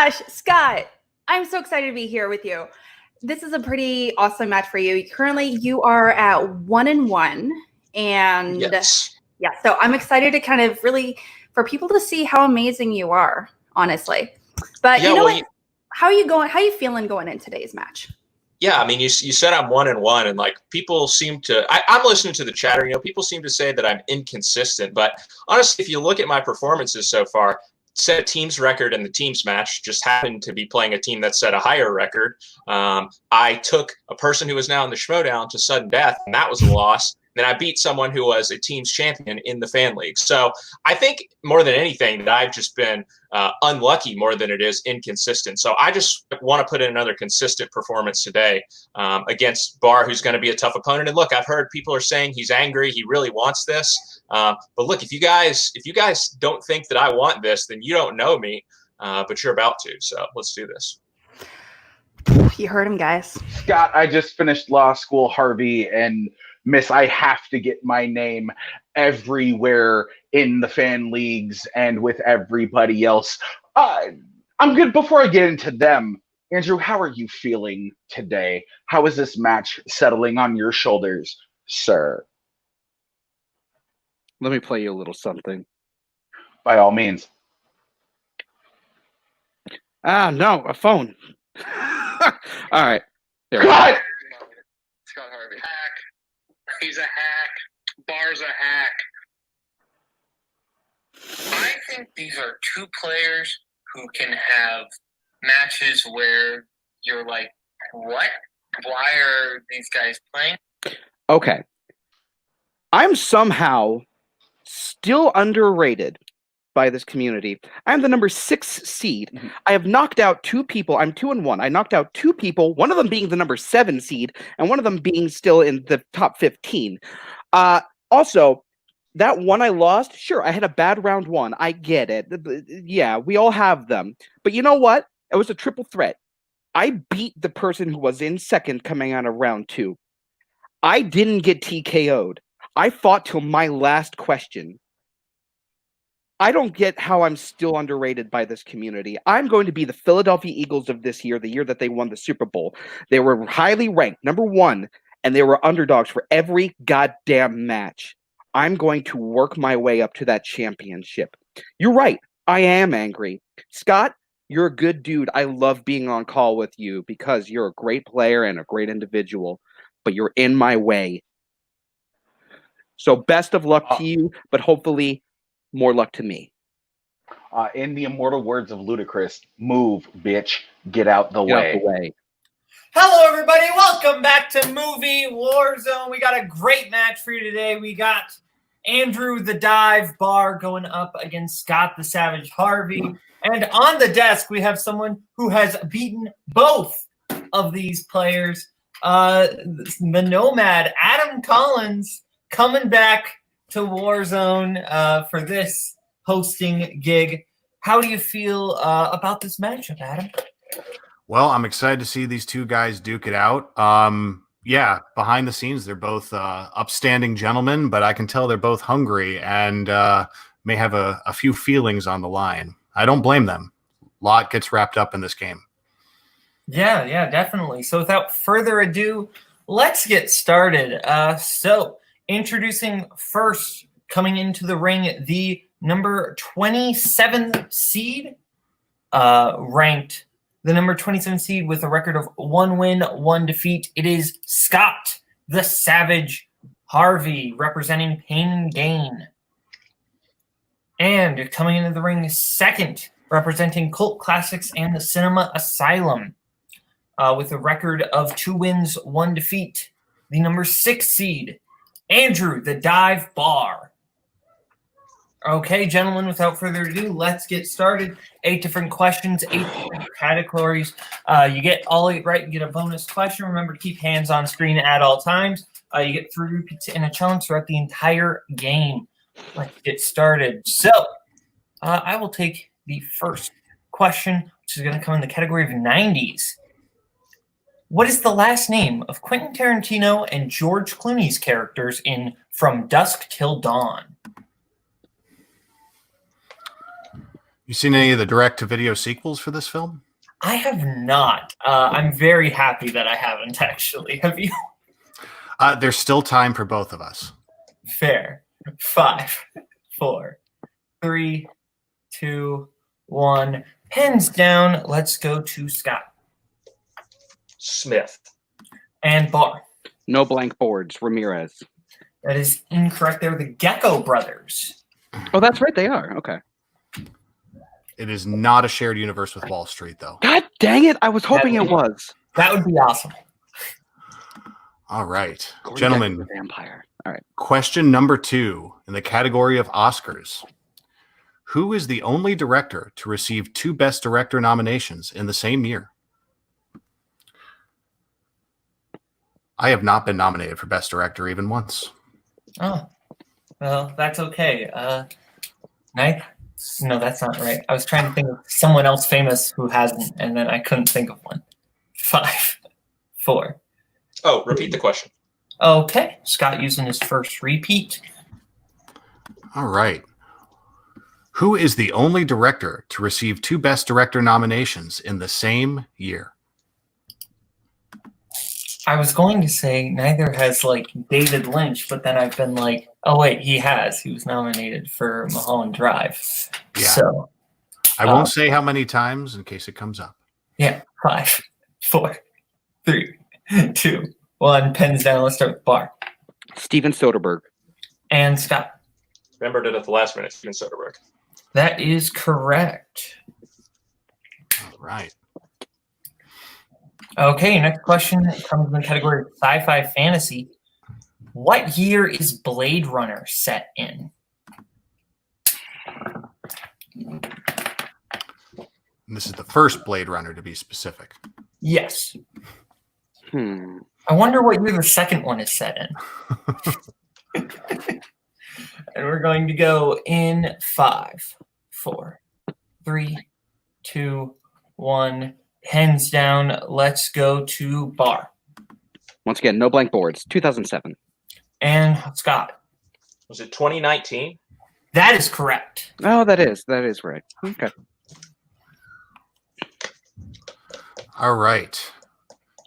gosh, Scott, I'm so excited to be here with you. This is a pretty awesome match for you. Currently, you are at 1-1, and yes. Yeah, so I'm excited to kind of really for people to see how amazing you are, honestly. But yeah, you know what? How are you going? How are you feeling going in today's match? Yeah, I mean, you said I'm 1-1, and like people seem to. I'm listening to the chatter. You know, people seem to say that I'm inconsistent, but honestly, if you look at my performances so far, set a team's record in the team's match. Just happened to be playing a team that set a higher record. I took a person who was now in the Schmodown to sudden death, and that was a loss. Then I beat someone who was a team's champion in the fan league. So I think more than anything that I've just been unlucky more than it is inconsistent. So I just want to put in another consistent performance today against Barr, who's going to be a tough opponent. And look, I've heard people are saying he's angry. He really wants this. But look, if you guys don't think that I want this, then you don't know me, but you're about to. So let's do this. You heard him, guys. Scott, I just finished law school, Harvey, and Miss, I have to get my name everywhere in the fan leagues and with everybody else. I'm good. Before I get into them, Andrew, how are you feeling today? How is this match settling on your shoulders, sir? Let me play you a little something. By all means. No, a phone. All right. Cut! Scott Harvey. Hack. He's a hack. Barr's a hack. I think these are two players who can have matches where you're like, what? Why are these guys playing? Okay. I'm somehow still underrated by this community. I'm the number 6 seed. Mm-hmm. I have knocked out 2 people. I'm 2-1. I knocked out 2 people, one of them being the number 7 seed, and one of them being still in the top 15. Also, that one I lost, sure, I had a bad round 1. I get it. Yeah, we all have them. But you know what? It was a triple threat. I beat the person who was in second coming out of round 2. I didn't get TKO'd. I fought till my last question. I don't get how I'm still underrated by this community. I'm going to be the Philadelphia Eagles of this year, the year that they won the Super Bowl. They were highly ranked, number 1, and they were underdogs for every goddamn match. I'm going to work my way up to that championship. You're right. I am angry. Scott, you're a good dude. I love being on call with you because you're a great player and a great individual, but you're in my way. So best of luck to you, but hopefully more luck to me. In the immortal words of Ludacris, move, bitch, get out the way. Hello, everybody. Welcome back to Movie Warzone. We got a great match for you today. We got Andrew the Dive Barr going up against Scott the Savage Harvey. And on the desk, we have someone who has beaten both of these players. The Nomad, Adam Collins, coming back to Warzone for this hosting gig. How do you feel about this matchup, Adam? Well, I'm excited to see these two guys duke it out. Yeah, behind the scenes, they're both upstanding gentlemen, but I can tell they're both hungry and may have a few feelings on the line. I don't blame them. A lot gets wrapped up in this game. Yeah, definitely. So without further ado, let's get started. So introducing first, coming into the ring, the number 27 seed, ranked the number 27 seed with a record of 1 win, 1 defeat. It is Scott the Savage Harvey, representing Pain and Gain. And coming into the ring second, representing Cult Classics and the Cinema Asylum, with a record of 2 wins, 1 defeat, the number 6 seed, Andrew the Dive Barr. Okay, gentlemen, without further ado, let's get started. 8 different questions, 8 different categories. You get all 8 right, you get a bonus question. Remember to keep hands on screen at all times. You get 3 repeats and a challenge throughout the entire game. Let's get started. So, I will take the first question, which is going to come in the category of 90s. What is the last name of Quentin Tarantino and George Clooney's characters in From Dusk Till Dawn? You seen any of the direct-to-video sequels for this film? I have not. I'm very happy that I haven't actually. Have you? There's still time for both of us. Fair. 5, 4, 3, 2, 1. Pens down. Let's go to Scott. Smith. And Barr. No blank boards. Ramirez. That is incorrect. They're the Gecko brothers. Oh, that's right. They are. Okay. It is not a shared universe with Wall Street, though. God dang it. I was hoping it was. That would be awesome. All right. Corey Gentlemen, Decker's a vampire. All right. question number 2 in the category of Oscars. Who is the only director to receive 2 Best Director nominations in the same year? I have not been nominated for Best Director even once. Oh, well, that's okay. No, that's not right. I was trying to think of someone else famous who hasn't, and then I couldn't think of one. 5, 4. Oh, repeat the question. Okay, Scott using his first repeat. All right. Who is the only director to receive 2 Best Director nominations in the same year? I was going to say neither has like David Lynch, but then I've been like, oh wait, he has. He was nominated for Mulholland Drive. Yeah. So I won't say how many times in case it comes up. yeah, 5, 4, 3, 2, 1. Pens down. Let's start with Barr. Steven Soderbergh. And Scott. Remembered it at the last minute, Steven Soderbergh. That is correct. All right. Okay, next question comes in the category of sci-fi fantasy. What year is Blade Runner set in? And this is the first Blade Runner, to be specific. Yes. Hmm. I wonder what year the second one is set in. And we're going to go in 5, 4, 3, 2, 1. Pens down. Let's go to Barr. Once again, no blank boards. 2007. And Scott. Was it 2019? That is correct. Oh, that is right. Okay. All right.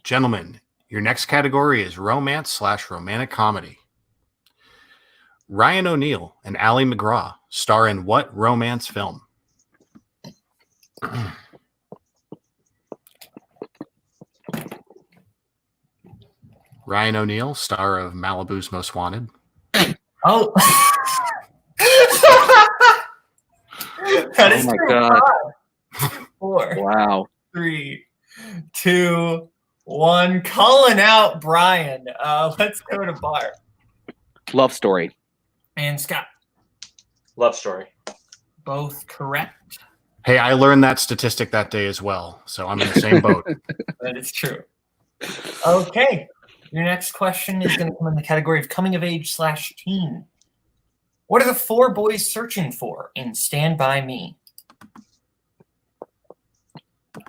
Gentlemen, your next category is romance/romantic comedy. Ryan O'Neal and Ally McGraw star in what romance film? Ryan O'Neal, star of Malibu's Most Wanted. Oh. That is Oh my true. God. 4, Wow. 3, 2, 1. Calling out Brian. Let's go to Barr. Love Story. And Scott. Love Story. Both correct. Hey, I learned that statistic that day as well, so I'm in the same boat. That is true. Okay. Your next question is going to come in the category of coming of age/teen. What are the 4 boys searching for in Stand By Me?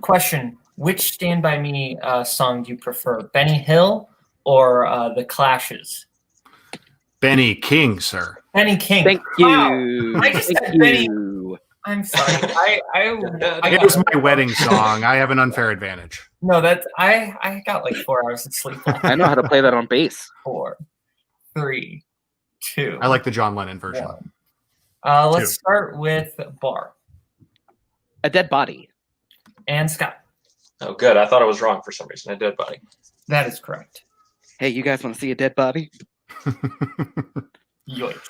Question: which Stand By Me song do you prefer, Benny Hill or The Clash's? Benny King, sir. Benny King. Thank Wow. you. I just Thank said Benny. you. I'm sorry. I It was my wedding song. I have an unfair advantage. No, that's I got like 4 hours of sleep. I know how to play that on bass. 4, 3, 2. I like the John Lennon version. Let's start with Barr A Dead Body. and Scott. Oh, good. I thought I was wrong for some reason. I did, buddy. That is correct. Hey, you guys want to see a dead body? Yoink.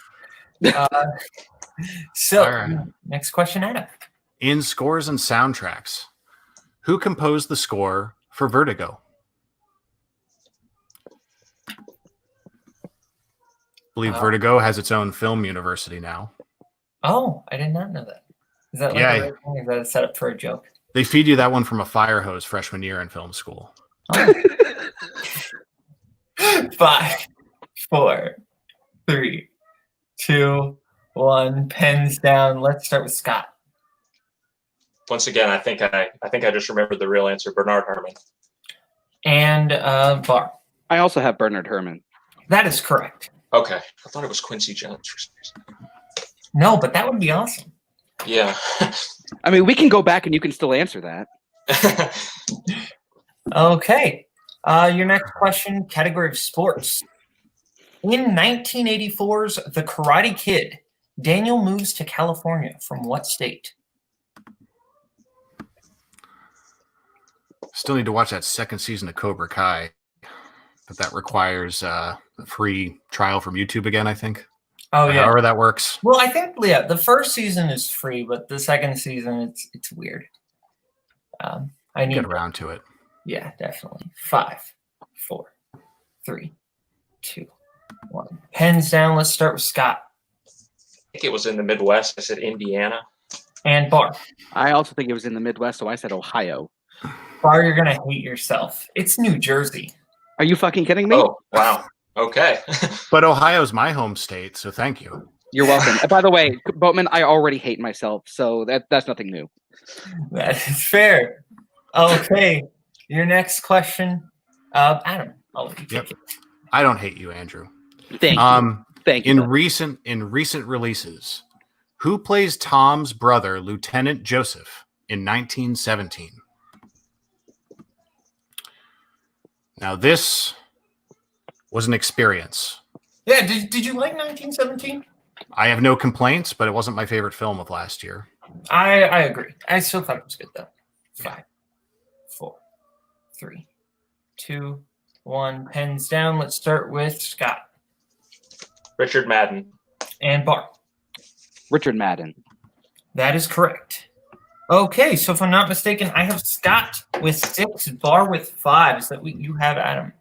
So, All right. next question, Anna. In scores and soundtracks, who composed the score for Vertigo? I believe Vertigo has its own film university now. Oh, I did not know that. Is that like Yeah. a real thing? Is that a setup for a joke? They feed you that one from a fire hose freshman year in film school. Oh. 5, 4, 3, 2, 1. Pens down. Let's start with Scott. Once again, I think I just remembered the real answer. Bernard Herrmann. And Barr. I also have Bernard Herrmann. That is correct. Okay. I thought it was Quincy Jones for some reason. No, but that would be awesome. Yeah. I mean, we can go back and you can still answer that. Okay. Your next question, category of sports. In 1984's The Karate Kid, Daniel moves to California from what state? Still need to watch that second season of Cobra Kai, but that requires a free trial from YouTube again, I think. Oh, yeah. However that works. Well, I think, yeah, the first season is free, but the second season, it's weird. I need Get around to it. Yeah, definitely. 5, 4, 3, 2, 1. Pens down. Let's start with Scott. I think it was in the Midwest. I said Indiana. And Barr. I also think it was in the Midwest, so I said Ohio. Barr, you're gonna hate yourself. It's New Jersey. Are you fucking kidding me? Oh, wow. Okay. But Ohio's my home state, so thank you. You're welcome. And by the way, Boatman, I already hate myself, so that's nothing new. That is fair. Okay. Your next question, Adam. I'll let you take it. I don't hate you, Andrew. Thank you. Thank you. In recent releases, who plays Tom's brother, Lieutenant Joseph, in 1917? Now, this was an experience. Yeah, did you like 1917? I have no complaints, but it wasn't my favorite film of last year. I agree. I still thought it was good, though. 5, 4, 3, 2, 1. Pens down. Let's start with Scott. Richard Madden. And Barr. Richard Madden. That is correct. Okay, so if I'm not mistaken, I have Scott with 6, Barr with 5. Is that what you have, Adam?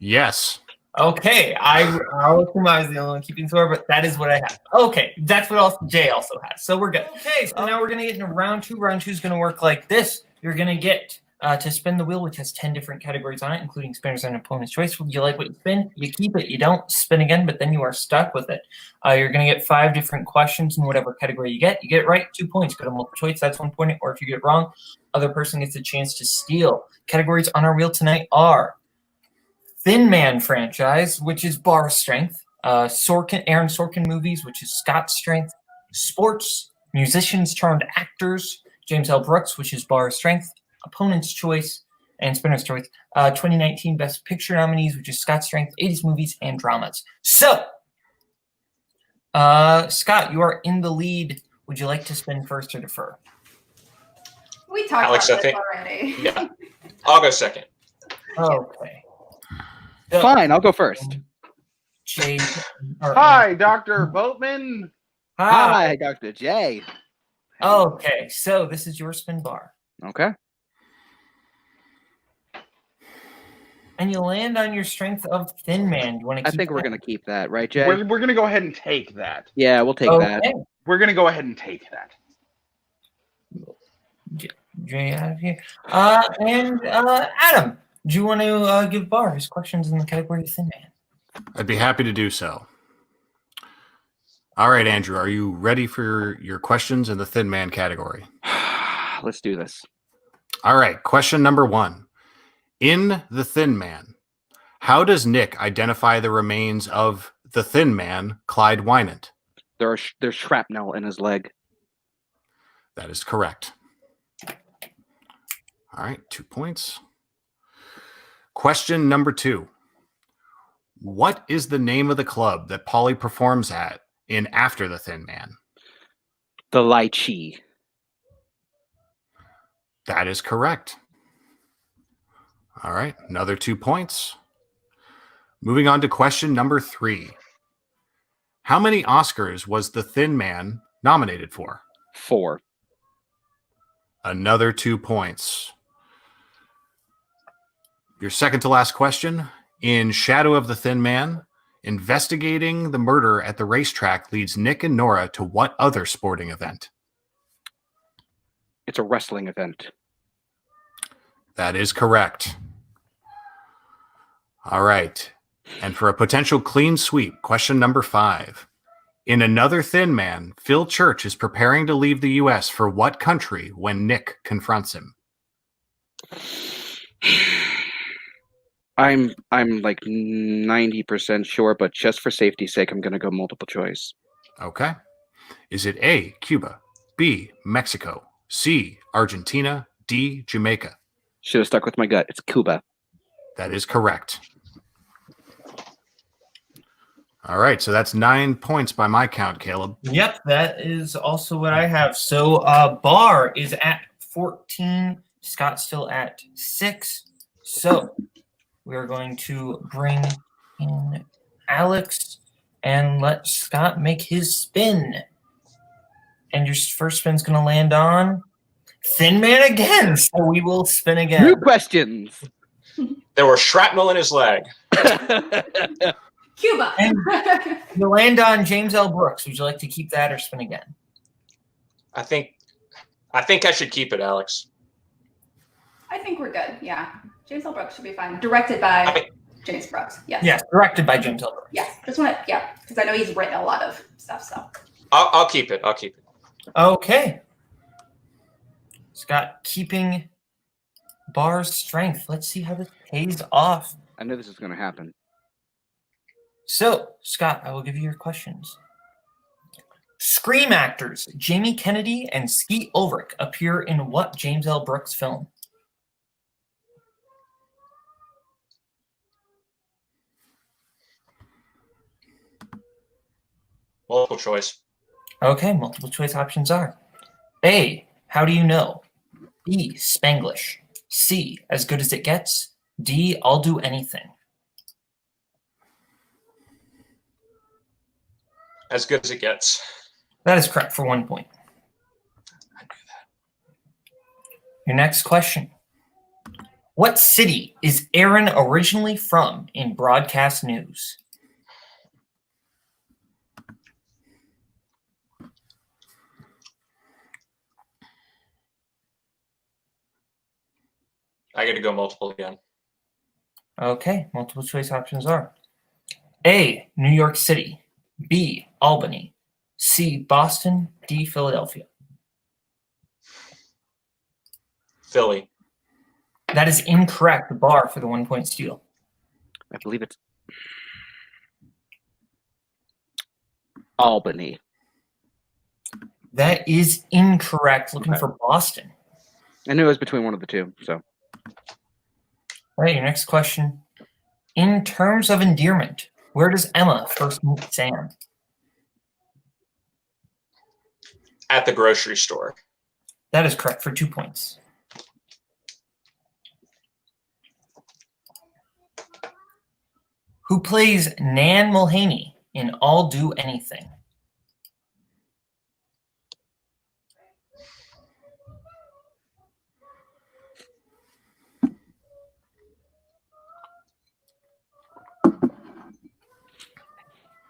Yes. Okay, I'll assume I was the only one keeping score, but that is what I have. Okay, that's what also Jay also has. So we're good. Okay, so now we're gonna get into round 2. Round 2 is gonna work like this. You're gonna get to spin the wheel, which has 10 different categories on it, including spinners and opponent's choice. You like what you spin, you keep it. You don't spin again, but then you are stuck with it. You're going to get 5 different questions in whatever category you get. You get it right, 2 points. Go to multiple choice, that's 1 point. Or if you get it wrong, other person gets a chance to steal. Categories on our wheel tonight are Thin Man franchise, which is Barr's strength. Aaron Sorkin movies, which is Scott's strength. Sports, musicians turned actors, James L. Brooks, which is Barr's strength. Opponent's choice and spinner's choice. 2019 Best Picture nominees, which is Scott's strength, 80s movies and dramas. So, Scott, you are in the lead. Would you like to spin first or defer? We talked Alex, about I this think- already. Yeah. I'll go second. Okay. Fine, I'll go first. Jay. Hi, Dr. Boatman. Hi, Dr. J. Okay, so this is your spin, Barr. Okay. And you land on your strength of Thin Man. Do you want to I keep think we're that? going to keep that, right, Jay? We're going to go ahead and take that. Yeah, we'll take that. Okay. We're going to go ahead and take that. Jay out of here. And Adam, do you want to give Barr his questions in the category of Thin Man? I'd be happy to do so. All right, Andrew, are you ready for your questions in the Thin Man category? Let's do this. All right, question number 1. In The Thin Man, how does Nick identify the remains of the Thin Man, Clyde Wynant? There's shrapnel in his leg. That is correct. All right, 2 points. Question number 2. What is the name of the club that Paulie performs at in After the Thin Man? The lychee. That is correct. All right, another 2 points. Moving on to question number 3. How many Oscars was The Thin Man nominated for? 4. Another 2 points. Your second to last question. In Shadow of the Thin Man, investigating the murder at the racetrack leads Nick and Nora to what other sporting event? It's a wrestling event. That is correct. All right. And for a potential clean sweep, question number 5. In Another Thin Man, Phil Church is preparing to leave the U.S. for what country when Nick confronts him? I'm like 90% sure, but just for safety's sake, I'm going to go multiple choice. Okay. Is it A, Cuba, B, Mexico, C, Argentina, D, Jamaica? Should have stuck with my gut. It's Cuba. That is correct. All right, so that's 9 points by my count, Caleb. Yep, that is also what I have. So Barr is at 14. Scott's still at 6. So we're going to bring in Alex and let Scott make his spin. And your first spin's going to land on Thin Man again. So we will spin again. New questions. There was shrapnel in his leg. Cuba. And you land on James L. Brooks. Would you like to keep that or spin again? I think I should keep it, Alex. I think we're good. Yeah. James L. Brooks should be fine. Directed by James Brooks. Yes. Yes, directed by James L. Brooks. Yeah. Just want to, yeah, because I know he's written a lot of stuff. So I'll keep it. I'll keep it. Okay. Scott keeping Barr's strength. Let's see how this pays off. I knew this was going to happen. So, Scott, I will give you your questions. Scream actors Jamie Kennedy and Skeet Ulrich appear in what James L. Brooks film? Multiple choice. Okay, multiple choice options are A, How Do You Know? B, Spanglish. C, As Good As It Gets. D, I'll Do Anything. As good as it gets. That is correct for 1 point. I knew that. Your next question. What city is Aaron originally from in broadcast news? I get to go multiple again. Okay, multiple choice options are A, New York City. B, Albany. C, Boston. D, Philadelphia. Philly. That is incorrect. Barr for the 1 point steal. I believe it's Albany. That is incorrect. Looking for Boston. I knew it was between one of the two. So All right, your next question. In terms of endearment, where does Emma first meet Sam? At the grocery store. That is correct for 2 points. Who plays Nan Mulhaney in I'll Do Anything?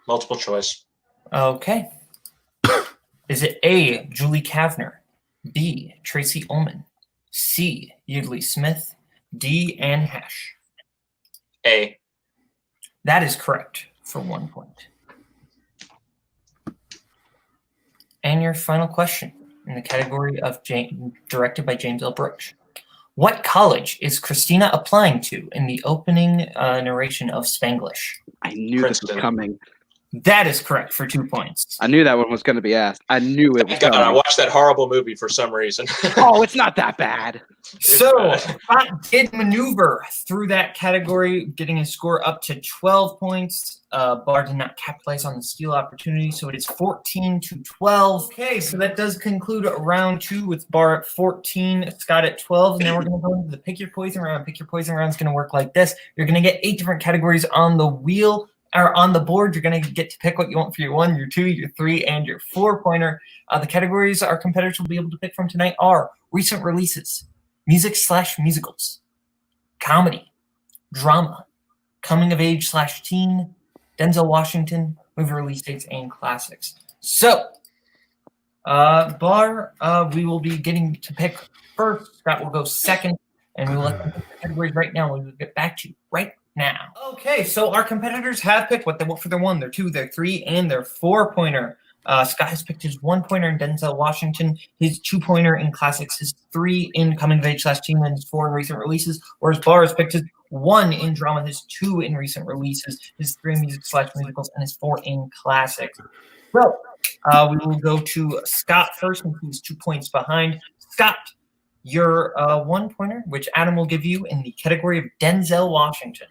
Multiple choice. Okay. Is it A, Julie Kavner, B, Tracy Ullman, C, Yeardley Smith, D, Anne Hesh? A. That is correct for 1 point. And your final question in the category of directed by James L. Brooks. What college is Christina applying to in the opening narration of Spanglish? I knew Princeton. this was coming. That is correct for 2 points. I knew that one was going to be asked. I knew it was Thank God, I coming. watched that horrible movie for some reason. Oh, it's not that bad. So, Scott did maneuver through that category, getting his score up to 12 points. Barr did not capitalize on the steal opportunity, so it is 14-12. Okay, so that does conclude round 2 with Barr at 14, Scott at 12. Now we're going to go into the Pick Your Poison round. Pick Your Poison round is going to work like this. You're going to get 8 different categories on the wheel. Or on the board, you're going to get to pick what you want for your 1, your 2, your 3, and your 4-pointer. The categories our competitors will be able to pick from tonight are recent releases, music/musicals, comedy, drama, coming of age/teen, Denzel Washington, movie release dates, and classics. So, Barr, we will be getting to pick first. Scott will go second, and we will let them pick the categories right now. We will get back to you right now. Okay, so our competitors have picked what they want for their 1, their 2, their 3, and their 4-pointer. Scott has picked his 1-pointer in Denzel Washington, his 2-pointer in classics, his 3 in coming of age/teen, and his 4 in recent releases. Whereas Barr has picked his 1 in drama, his 2 in recent releases, his 3 in music/musicals, and his 4 in classics. So We will go to Scott first, and he's 2 points behind. Scott, your 1 pointer, which Adam will give you in the category of Denzel Washington.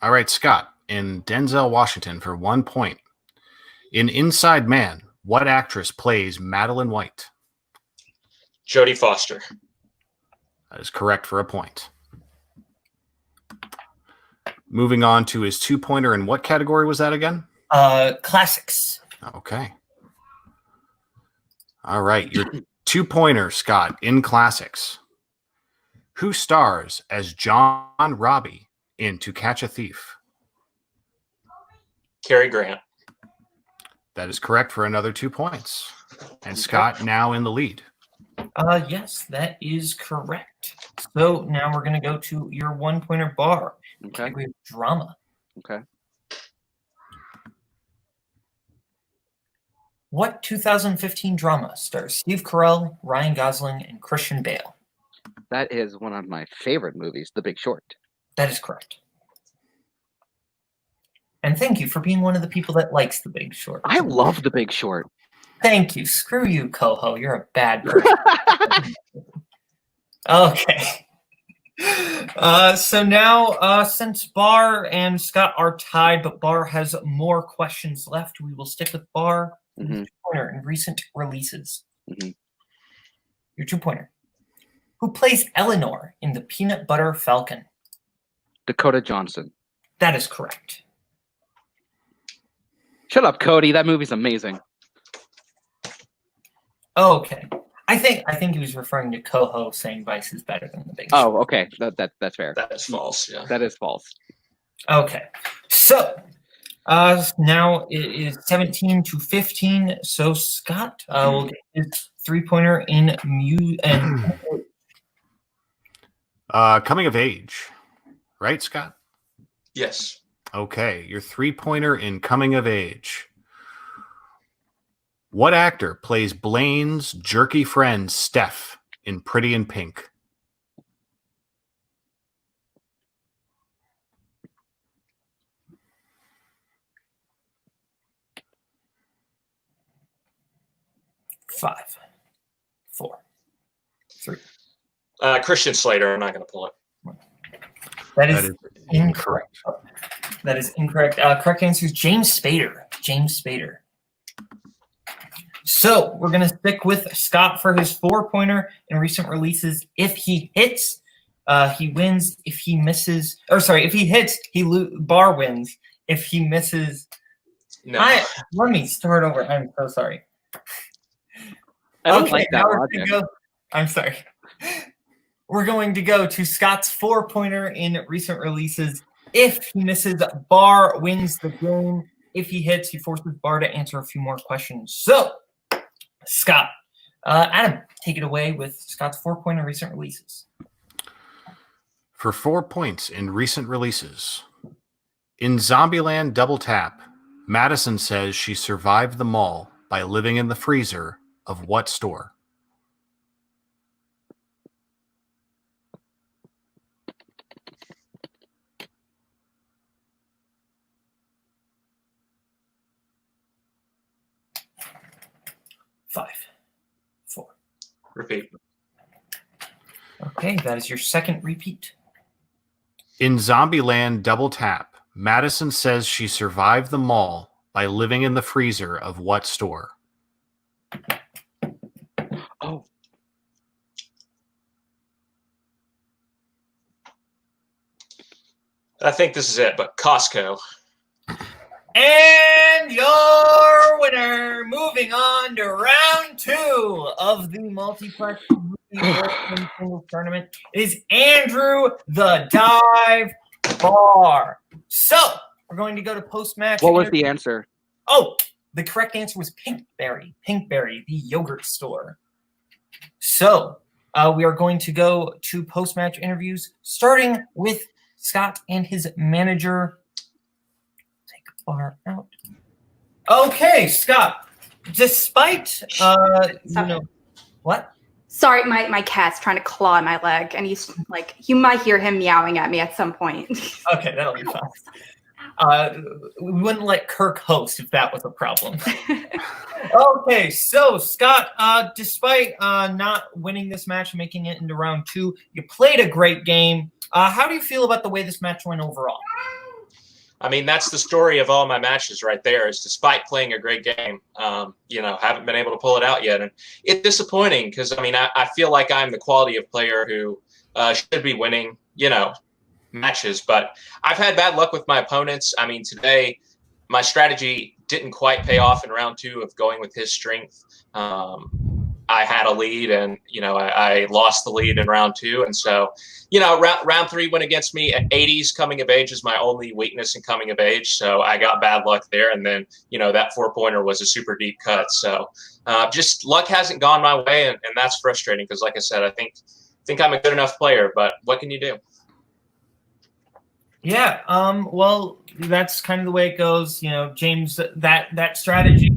All right, Scott, in Denzel Washington for 1 point. In Inside Man, what actress plays Madeline White? Jodie Foster. That is correct for a point. Moving on to his 2-pointer, in what category was that again? Classics. Okay. All right, your 2-pointer, Scott, in classics. Who stars as John Robbie in To Catch a Thief? Cary Grant. That is correct for another 2 points. And Scott now in the lead. Yes, that is correct. So now we're going to go to your 1-pointer, Barr. Okay. Category of drama. Okay. What 2015 drama stars Steve Carell, Ryan Gosling, and Christian Bale? That is one of my favorite movies, The Big Short. That is correct. And thank you for being one of the people that likes The Big Short. I love The Big Short. Thank you. Screw you, Koho. You're a bad person. Okay. So now, since Barr and Scott are tied, but Barr has more questions left, we will stick with Barr. Mhm. 2-pointer in recent releases. Mhm. Your 2-pointer. Who plays Eleanor in The Peanut Butter Falcon? Dakota Johnson. That is correct. Shut up, Cody. That movie's amazing. Okay. I think he was referring to Koho saying Vice is better than The Big Short. Oh, okay. That's fair. That is false. Yeah. That is false. Okay. So now it is 17-15. So Scott will get his 3-pointer in Coming of age. Right, Scott? Yes. Okay, your 3-pointer in Coming of Age. What actor plays Blaine's jerky friend Steph in Pretty in Pink? Five, 4, 3. Christian Slater. I'm not going to pull it. That is incorrect. That is incorrect. Correct answer is James Spader. James Spader. So we're going to stick with Scott for his 4-pointer in recent releases. If he hits, he wins. If he misses, or sorry, if he hits, Barr wins. If he misses, No. Let me start over. I'm so sorry. I don't like that now we're logic. gonna go. I'm sorry. We're going to go to Scott's 4-pointer in recent releases. If he misses, Barr wins the game. If he hits, he forces Barr to answer a few more questions. So, Scott, Adam, take it away with Scott's 4-pointer in recent releases. For 4 points in recent releases. In Zombieland Double Tap, Madison says she survived the mall by living in the freezer of what store? Five, 4. Repeat. Okay, that is your second repeat. In Zombieland Double Tap, Madison says she survived the mall by living in the freezer of what store? Oh, I think this is it, but Costco. And your winner, moving on to round 2 of the Multiplex Singles Tournament, is Andrew the Dive Barr. So, we're going to go to post-match. what was the answer? Oh, the correct answer was Pinkberry. Pinkberry, the yogurt store. So, we are going to go to post-match interviews, starting with Scott and his manager. Far out. Okay, Scott. Despite what? Sorry, my cat's trying to claw my leg, and he's like, you might hear him meowing at me at some point. Okay, that'll be fine. We wouldn't let Kirk host if that was a problem. Okay, so Scott, despite not winning this match, making it into round 2, you played a great game. How do you feel about the way this match went overall? I mean, that's the story of all my matches right there, is despite playing a great game, haven't been able to pull it out yet. And it's disappointing because, I mean, I feel like I'm the quality of player who should be winning, matches. But I've had bad luck with my opponents. I mean, today, my strategy didn't quite pay off in round 2 of going with his strength. I had a lead and, I lost the lead in round 2. And so, round 3 went against me. At 80s coming of age is my only weakness in coming of age. So I got bad luck there. And then, that 4-pointer was a super deep cut. So just luck hasn't gone my way. And that's frustrating because, like I said, I think I'm a good enough player. But what can you do? Yeah, well, that's kind of the way it goes. James, that strategy,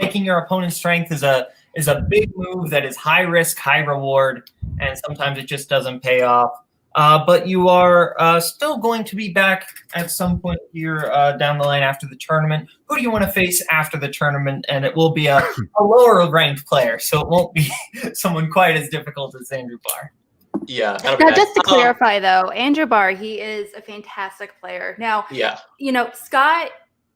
taking your opponent's strength is a big move that is high risk, high reward, and sometimes it just doesn't pay off. But you are still going to be back at some point here down the line after the tournament. Who do you want to face after the tournament? And it will be a lower ranked player, so it won't be someone quite as difficult as Andrew Barr. Yeah. Now, just to clarify, though, Andrew Barr, he is a fantastic player. Now, Scott,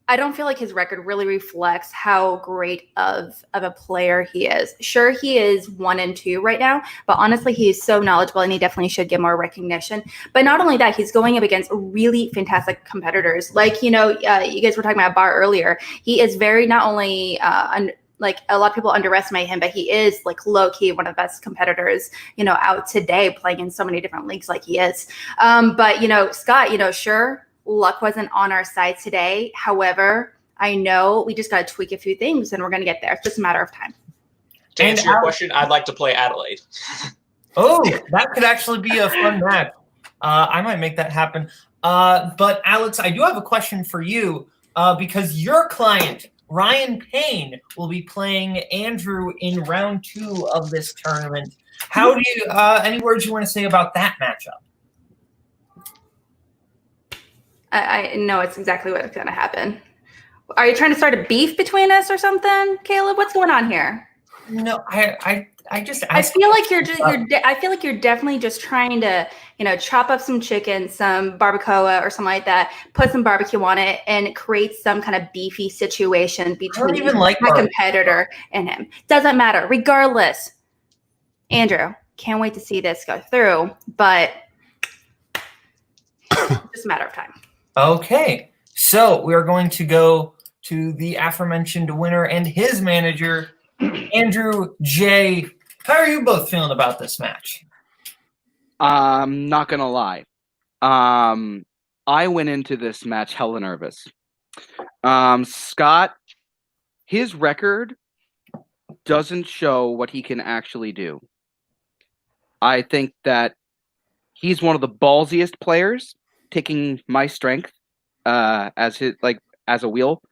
I don't feel like his record really reflects how great of a player he is. Sure, he is 1-2 right now, but honestly, he is so knowledgeable and he definitely should get more recognition. But not only that, he's going up against really fantastic competitors. Like, you guys were talking about Barr earlier. He is very not only like a lot of people underestimate him, but he is like low key one of the best competitors, out today, playing in so many different leagues like he is. But, Scott, sure, luck wasn't on our side today. However, I know we just got to tweak a few things and we're going to get there. It's just a matter of time. To answer your question, I'd like to play Adelaide. Oh, that could actually be a fun match. I might make that happen. But Alex, I do have a question for you because your client, Ryan Payne, will be playing Andrew in round 2 of this tournament. How do you, any words you want to say about that matchup? I know it's exactly what's going to happen. Are you trying to start a beef between us or something, Kaleb? What's going on here? No, I feel like I feel like you're definitely just trying to, chop up some chicken, some barbacoa or something like that, put some barbecue on it, and create some kind of beefy situation between my competitor and him. Doesn't matter. Regardless, Andrew, can't wait to see this go through, but just a matter of time. Okay, so we are going to go to the aforementioned winner and his manager, Andrew J. How are you both feeling about this match? I'm not gonna lie. I went into this match hella nervous. Scott, his record doesn't show what he can actually do. I think that he's one of the ballsiest players, taking my strength as a wheel.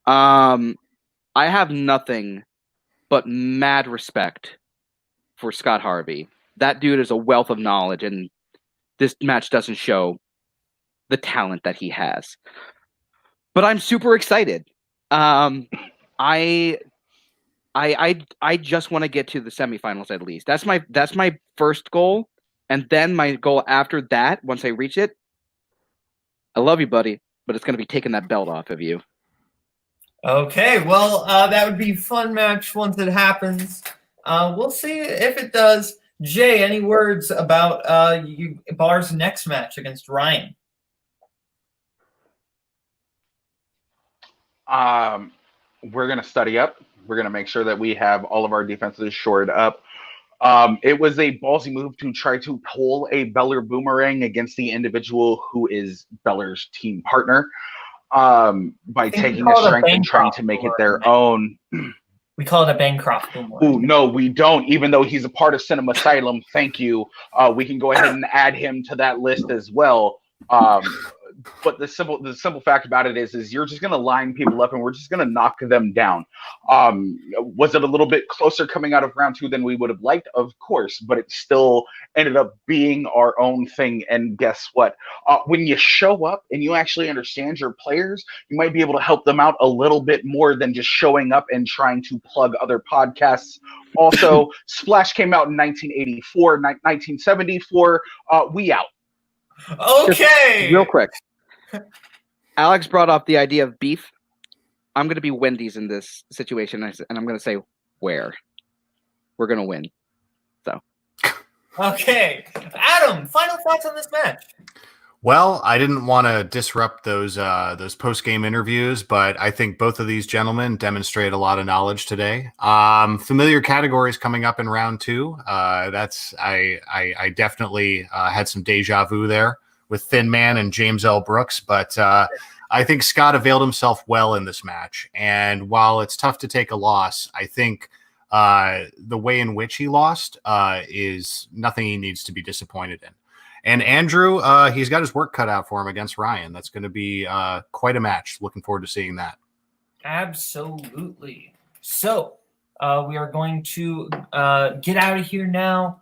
I have nothing but mad respect for Scott Harvey. That dude is a wealth of knowledge, and this match doesn't show the talent that he has. But I'm super excited. I just want to get to the semifinals at least. That's my first goal, and then my goal after that, once I reach it, I love you, buddy, but it's going to be taking that belt off of you. Okay, well, that would be a fun match once it happens. We'll see if it does. Jay, any words about Barr's next match against Ryan? We're going to study up. We're going to make sure that we have all of our defenses shored up. It was a ballsy move to try to pull a Beller boomerang against the individual who is Beller's team partner by taking his strength and trying to make it their own. We call it a Bancroft boomerang. Ooh, no, we don't. Even though he's a part of Cinema Asylum, thank you. We can go ahead and add him to that list as well. But the simple fact about it is you're just going to line people up and we're just going to knock them down. Was it a little bit closer coming out of round 2 than we would have liked? Of course, but it still ended up being our own thing. And guess what? When you show up and you actually understand your players, you might be able to help them out a little bit more than just showing up and trying to plug other podcasts. Also, Splash came out in 1984, 1974. We out. Okay. Just real quick. Alex brought up the idea of beef. I'm going to be Wendy's in this situation, and I'm going to say where. We're going to win. So. Okay. Adam, final thoughts on this match? Well, I didn't want to disrupt those post-game interviews, but I think both of these gentlemen demonstrate a lot of knowledge today. Familiar categories coming up in round 2. I definitely had some deja vu there with Thin Man and James L. Brooks, but I think Scott availed himself well in this match. And while it's tough to take a loss, I think the way in which he lost is nothing he needs to be disappointed in. And Andrew, he's got his work cut out for him against Ryan. That's going to be quite a match. Looking forward to seeing that. Absolutely. So we are going to get out of here now.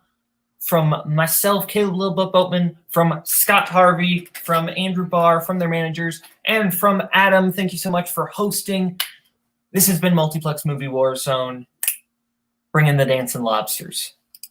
From myself, Kaleb Little Boatman, from Scott Harvey, from Andrew Barr, from their managers, and from Adam, thank you so much for hosting. This has been Multiplex Movie Warzone. Bring in the dancing lobsters.